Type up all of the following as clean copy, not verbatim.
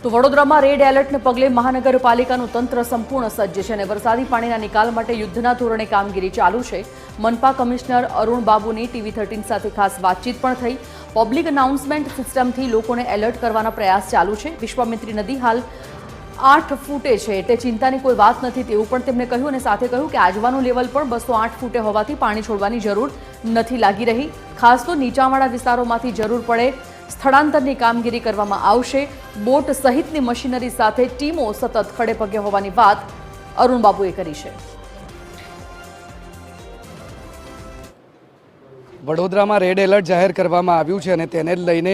તો વડોદરામાં રેડ એલર્ટને પગલે મહાનગરપાલિકાનું તંત્ર સંપૂર્ણ સજ્જ છે અને વરસાદી પાણીના નિકાલ માટે યુદ્ધના ધોરણે કામગીરી ચાલુ છે। મનપા કમિશનર અરુણ બાબુની TV13 સાથે ખાસ વાતચીત પણ થઈ। પબ્લિક અનાઉન્સમેન્ટ સિસ્ટમથી લોકોને એલર્ટ કરવાના પ્રયાસ ચાલુ છે। વિશ્વામિત્રી નદી હાલ 8 ફૂટે છે એટલે ચિંતાની કોઈ વાત નથી તેવું પણ તેમણે કહ્યું અને સાથે કહ્યું કે આજવાનું લેવલ પણ 208 ફૂટે હોવાથી પાણી છોડવાની જરૂર નથી લાગી રહી। ખાસ તો નીચાણવાળા વિસ્તારોમાંથી જરૂર પડે સ્થળાંતરની કામગીરી કરવામાં આવશે। બોટ સહિતની મશીનરી સાથે ટીમો સતત ખડે પગે હોવાની વાત અરુણ બાબુએ કરી છે। વડોદરામાં રેડ એલર્ટ જાહેર કરવામાં આવ્યું છે અને તેને લઈને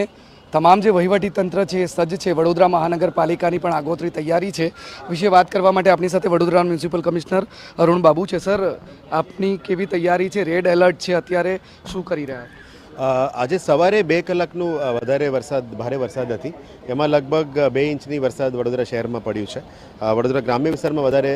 તમામ જે વહીવટી તંત્ર છે એ સજ્જ છે। વડોદરા મહાનગરપાલિકાની પણ આગોતરી તૈયારી છે વિશે વાત કરવા માટે આપની સાથે વડોદરા મ્યુનિસિપલ કમિશનર અરુણ બાબુ છે। સર, આપની કેવી તૈયારી છે? રેડ એલર્ટ છે, અત્યારે શું કરી રહ્યા છો? આજે સવારે 2 કલાકનું ભારે વરસાદ હતી। એમાં લગભગ 2 ઇંચની વરસાદ વડોદરા શહેરમાં પડ્યું છે। વડોદરા ગ્રામ્ય વિસ્તારમાં વધારે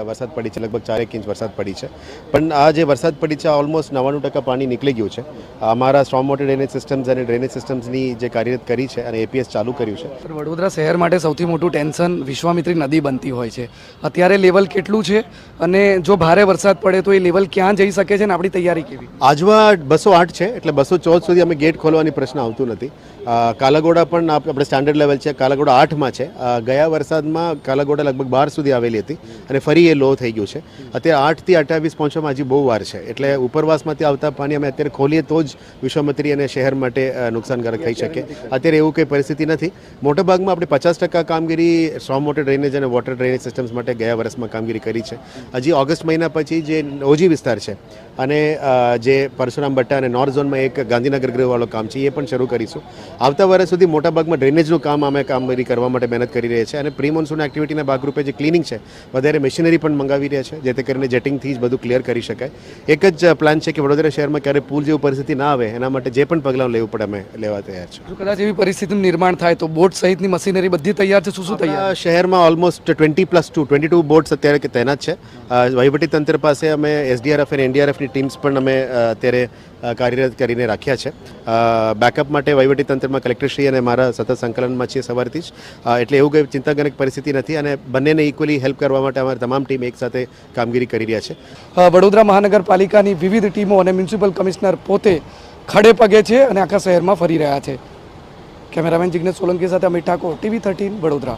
વરસાદ પડી છે, લગભગ 4 ઇંચ વરસાદ પડી છે। પણ આ જે વરસાદ પડી છે ઓલમોસ્ટ 99% પાણી નીકળી ગયું છે। અમારા સ્ટ્રોમ વોટર ડ્રેનેજ સિસ્ટમ્સ અને ડ્રેનેજ સિસ્ટમ્સની જે કાર્યરત કરી છે અને એપીએસ ચાલુ કર્યું છે। વડોદરા શહેર માટે સૌથી મોટું ટેન્શન વિશ્વામિત્રી નદી બનતી હોય છે। અત્યારે લેવલ કેટલું છે અને જો ભારે વરસાદ પડે તો એ લેવલ ક્યાં જઈ શકે છે અને આપણી તૈયારી કેવી? આજવા 208 છે એટલે 214 સુધી અમે ગેટ ખોલવાની પ્રશ્ન આવતું નથી। કાલાઘોડા પણ આપણે સ્ટાન્ડર્ડ લેવલ છે, કાલાઘોડા 8માં છે। ગયા વરસાદમાં કાલાઘોડા લગભગ 12 સુધી આવેલી હતી અને ફરી એ લો થઈ ગયું છે। અત્યારે 8 થી 28 પહોંચવામાં હજી બહુ વાર છે એટલે ઉપરવાસમાંથી આવતા પાણી અમે અત્યારે ખોલીએ તો જ વિશ્વામિત્રી અને શહેર માટે નુકસાનકારક થઈ શકે। અત્યારે એવું કંઈ પરિસ્થિતિ નથી। મોટાભાગમાં આપણે 50% કામગીરી સ્ટ્રોમ વોટર ડ્રેનેજ અને વોટર ડ્રેનેજ સિસ્ટમ્સ માટે ગયા વર્ષમાં કામગીરી કરી છે। હજી ઓગસ્ટ મહિના પછી જે ઓજી વિસ્તાર છે અને જે પરશુરામ ભટ્ટા અને નોર્થ ઝોનમાં એક ગાંધીનગર ગૃહવાળો કામ છે એ પણ શરૂ કરીશું। આવતા વર્ષ સુધી મોટાભાગમાં ડ્રેનેજનું કામ અમે કામગીરી કરવા માટે મહેનત કરી રહ્યા છીએ અને પ્રી મોન્સૂન એક્ટિવિટીના ભાગરૂપે જે ક્લિનિંગ છે વધારે મશીનરી પણ મંગાવી રહ્યા છે જેથી કરીને જેટિંગથી જ બધું ક્લિયર કરી શકાય। એક જ પ્લાન છે કે વડોદરા શહેરમાં ક્યારે પુલ જેવી પરિસ્થિતિ ના આવે એના માટે જે પણ પગલાં લેવું પડે અમે લેવા તૈયાર છીએ। જો કદાચ એવી પરિસ્થિતિનું નિર્માણ થાય તો બોટ સહિતની મશીનરી બધી તૈયાર છે? શું તૈયાર? શહેરમાં ઓલમોસ્ટ 22 બોટ્સ અત્યારે તૈનાત છે। વહીવટી તંત્ર પાસે અમે SDRF અને NDRFની ટીમ્સ પણ અમે અત્યારે કાર્યરત કરીને રાખ્યા છે। બેકઅપ માટે વહીવટી તંત્રમાં કલેક્ટરશ્રી અને મારા સતત સંકલનમાં છીએ સવારથી જ, એટલે એવું કંઈ ચિંતાજનક પરિસ્થિતિ નથી અને બંનેને ઇક્વલી હેલ્પ કરવા માટે અમારી તમામ ટીમ એક સાથે કામગીરી કરી રહ્યા છે। વડોદરા મહાનગરપાલિકાની વિવિધ ટીમો અને મ્યુનિસિપલ કમિશનર પોતે ખડે પગે છે અને આખા શહેરમાં ફરી રહ્યા છે। કેમેરામેન જિગ્નેશ સોલંકી સાથે અમિત ઠાકોર, TV13 વડોદરા।